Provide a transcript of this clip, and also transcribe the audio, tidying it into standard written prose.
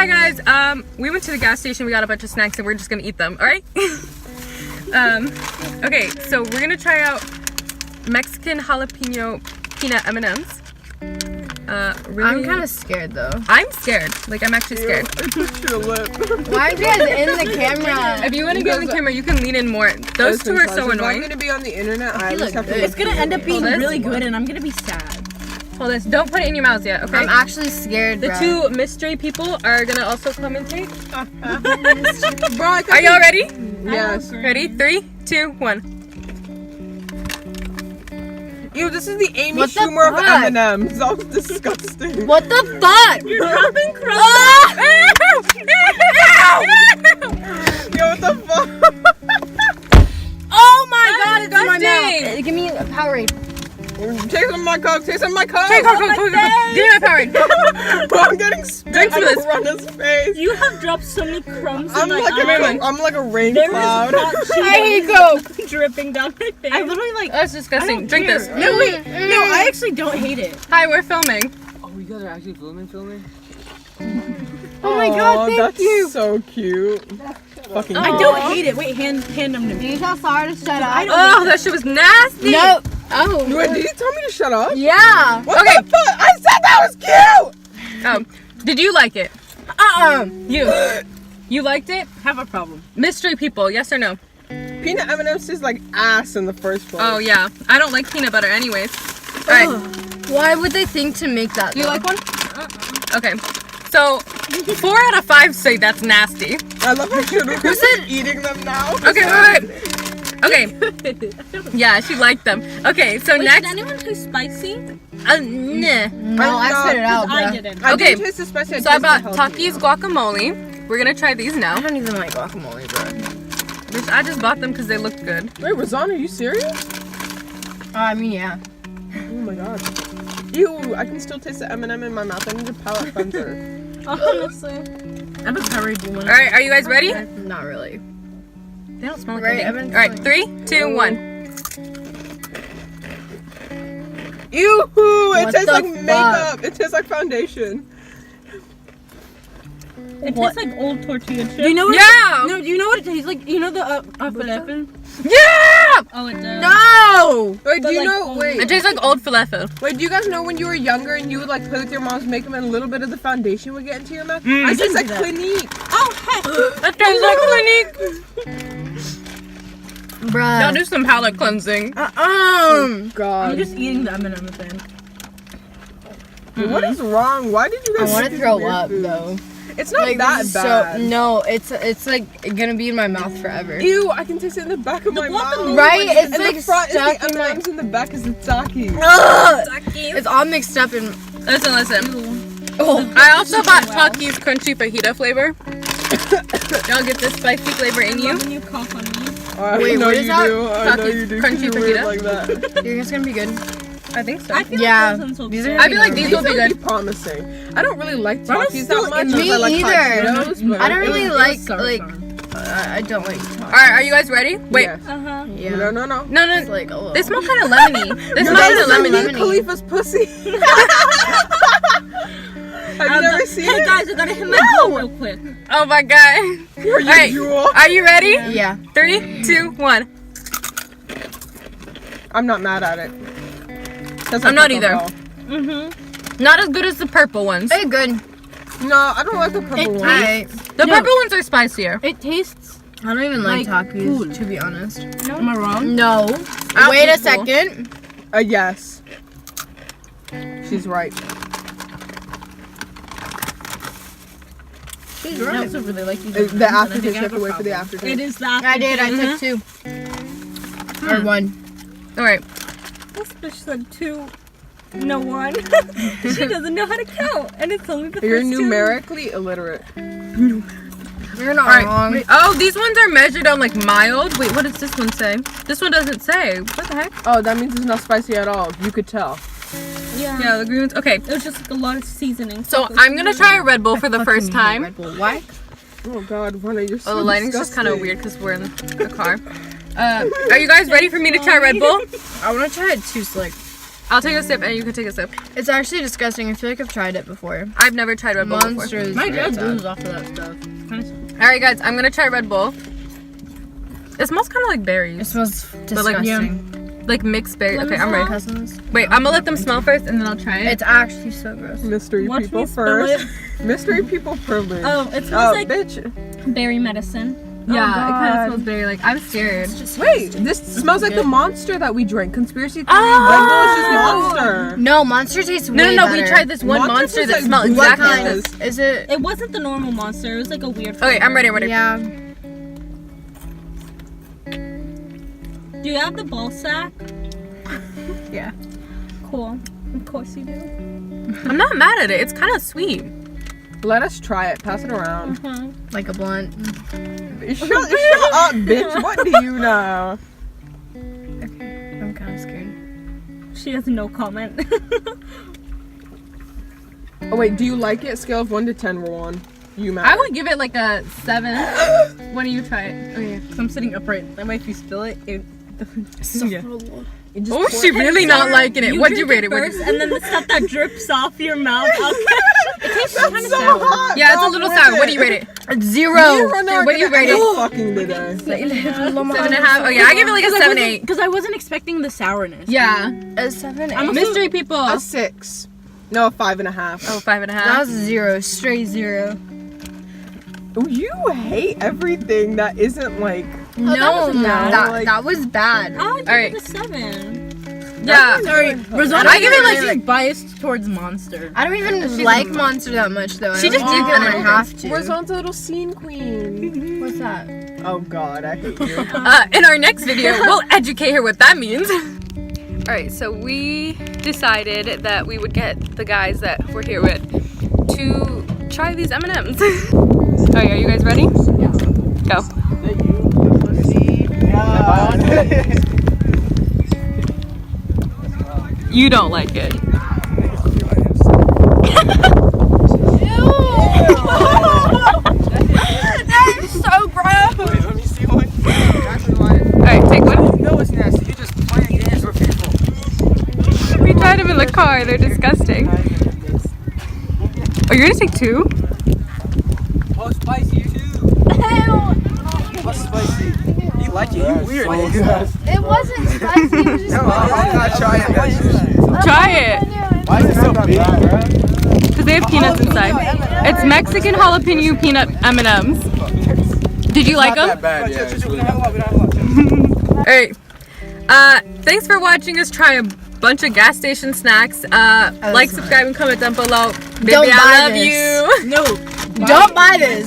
hi guys. We went to the gas station. We got a bunch of snacks and we're just gonna eat them. All right. Okay, so we're gonna try out Mexican jalapeno peanut M&Ms. Really? I'm kind of scared though. I'm scared. Like I'm actually scared. Why are you guys in the camera? If you want to get in the camera, you can lean in more. Those two are so annoying. I'm gonna be on the internet. I just have to. It's gonna end up being really good, and I'm gonna be sad. Hold this. Don't put it in your mouths yet. Okay. I'm actually scared. The two mystery people are gonna also commentate. Bro, Are y'all ready? Yes. Ready? 3, 2, 1. Ew, this is the Amy What the Schumer of fuck? M&M's. That was disgusting. What the fuck? You're dropping crumbs. Yo, what the fuck? Oh my god, it's in my disgusting. mouth. Give me a Powerade. Take some of my Coke. Take some of my Coke. Hey, go. Give me my Powerade. Bro, I'm getting spit Drink some of out this. of Runna's face. You have dropped so many crumbs I'm in my like eye. I'm like a rain There is cloud. hot I hate Coke. cheese dripping down my face. I literally like. That's disgusting. Drink this. No wait, no, I actually don't hate it. Hi, we're filming. Oh, you guys are actually filming? Oh my god, thank that's you. so cute. Fucking I don't hate it. Wait, hand them to me. Can you tell Sarah to shut up? Oh, that shit was nasty. No. Oh. Wait, did you tell me to shut up? Yeah. What the fuck? I said that was cute! Did you like it? You liked it? Have a problem. Mystery people, yes or no? Peanut M&M's is like ass in the first place. Oh yeah, I don't like peanut butter anyways. All right, Why would they think to make that? do you though? like one? Okay, so 4 out of 5 say that's nasty. I love how Shuruka's said- eating them now. Okay, wait. Okay, yeah, she liked them. Okay, so Wait, next. did anyone taste spicy? Nah. No, I spit it out, I bro. didn't. I Okay, did taste the spicy. So I bought Takis guacamole. We're gonna try these I now. don't even like guacamole, bro. Which I just bought them because they looked good. Wait, Razan, are you serious? I mean, yeah. Oh my god. Ew, I can still taste the M&M in my mouth. I need a palate cleanser. Honestly. I have a Powerade. Do you want? All right, are you guys ready? Not really. They don't smell like Right, anything. Evan's All right, like- 3, 2, 1. Ew, it What tastes the like fuck? makeup. It tastes like foundation. It tastes like old tortilla chips. Do you know what? Yeah. No, do you know what it tastes like? You know the falafel? Yeah. Oh, it does. No. Wait, do But you like know? old- It Wait, tastes like old falafel. wait. Do you guys know when you were younger and you would like play with your mom's makeup and a little bit of the foundation would get into your mouth? I taste like Clinique. Oh, heck. That tastes like Clinique. Bruh. Y'all do some palate cleansing. God. I'm just eating the M&M thing. What is wrong? Why did you I guys? want eat to these throw weird up foods? though. It's not Like, that this is bad. no, it's like gonna be in my mouth forever. Ew, I can taste it in the back of my mouth. Right? It's And like the front is stuck the in my. M&M's and the back is the Takis. Ugh! It's all mixed up in. Listen. Oh, I also bought Takis crunchy fajita flavor. Y'all get this spicy flavor in you. When you cough on me. I Wait, know what you is that? do. I know Takis you do. crunchy You're weird fajita? like that. you think it's gonna be good? I think so. I feel Yeah. like those ones will These be are- I feel like these will be These good. promising. I don't really like Runna's Takis still that much. in because Me I like hot either. Cheetos, but I don't really like Sorry, like. sorry. I don't like. All right, are you guys ready? Wait. Yeah. Uh-huh. Yeah. No. No. It's like a little. They smell kind of lemony. They smell kind of lemony. Khalifa's pussy. Have you never seen Hey it? guys, I gotta hit my ball real quick. Oh my god. Were you Alright, Jewel? are you ready? Yeah. 3, 2, 1. I'm not mad at it. Tastes I'm like not either. alcohol. Not as good as the purple ones. Hey, good. No, I don't like the purple one. Alright. The purple ones are spicier. It tastes. I don't even like Like Takis, food. to be honest. Am I wrong? No. I'll Wait a eat full. second. Yes. She's right. I also really like these. The M&Ms, and I aftertaste, think I you have to wait for the problem. aftertaste. It is the I did. I took 2. Or 1. All right. This bitch said 2. No 1. She doesn't know how to count, and it's only the You're first numerically illiterate. You're not All right. wrong. Oh, these ones are measured on like mild. Wait, what does this one say? This one doesn't say. What the heck? Oh, that means it's not spicy at all. You could tell. two. Yeah. Yeah, the green ones. Okay. It was just like a lot of seasoning. So I'm gonna try a Red Bull for the first time. Red Bull. Why? Oh God, Ronna, you're so Oh, the lighting's just kind of disgusting. weird because we're in the car. Are you guys ready for me to try Red Bull? I want to try it too slick. I'll take a sip and you can take a sip. It's actually disgusting. I feel like I've tried it before. I've never tried Red Bull Monster before. is My very dad sad. goes off of that stuff. Alright guys, I'm gonna try Red Bull. It smells kind of like It berries. smells But, like, disgusting. Like mixed berries. Let Okay, me I'm ready. Cousins. Wait, I'm gonna let them smell first and then I'll try it. It's actually so gross. Mystery Watch people me spill first. it. Mystery people privilege. Oh, it smells like bitch. berry medicine. yeah, it kind God. of smells berry. Like, I'm scared. Wait, this smells like the monster that we drank. Conspiracy theory. Oh! Red Bull is just monster. No, Monster tastes No, way no, better. we tried this one Monster monster tastes that like smelled what exactly like kind? this. Is it? It wasn't the normal monster. It was like a weird. Okay, I'm ready, I'm ready. Yeah. Do you have the ball sack? Yeah. Cool. Of course you do. I'm not mad at it. It's kind of sweet. Let us try it. Pass it around. Like a blunt. Shut up, bitch. What do you know? I'm kind of scared. She has no comment. Oh wait, do you like it? Scale of 1 to 10, we're on. You mad? I would give it like a 7. Why don't you try it? Okay, so I'm sitting upright. That way, if you spill it, it just Oh, she really not liking it. What'd you rate it? First, and then the stuff that drips off your mouth. That's so hot. Yeah, it's a little sour. What do you rate it? It's 0. What do you rate it? Fucking today. 7.5. Oh yeah, I give it like a 7.8. because I wasn't expecting the sourness. Yeah. A 7. Mystery people. A 6. No, a 5.5. Oh, 5.5. That was 0. Straight 0. Oh, you hate everything that isn't like. No, bad. that was bad. I would give Alright. it a 7. Yeah. Sorry, Rosanna. I give it like- she's biased towards Monster. I don't even like Monster that much though. She I just don't did think that I on have to. Rosanna's a little scene queen. What's that? Oh god, I hate you. In our next video, we'll educate her what that means. Alright, so we decided that we would get the guys that we're here with to try these M&Ms. Alright, are you guys ready? Yeah. Go. You don't like it. That's so gross. Wait, let me see one. Alright, take one. No, it's nasty. You just playing games with people. We tried them in the car, they're disgusting. Oh, you're gonna take 2? Oh, spicy too. What's spicy? You like it? You weird. It wasn't spicy. It was just I'm not trying it. Try it! Why is it so big, bro? Because they have peanuts inside. It's Mexican jalapeno peanut M&Ms. Did you like them? Not that bad, yeah. It's really not that bad. Alright. Thanks for watching us try a bunch of gas station snacks. Like, subscribe, and comment down below. Baby, Don't I buy love this. you. No. Don't buy this.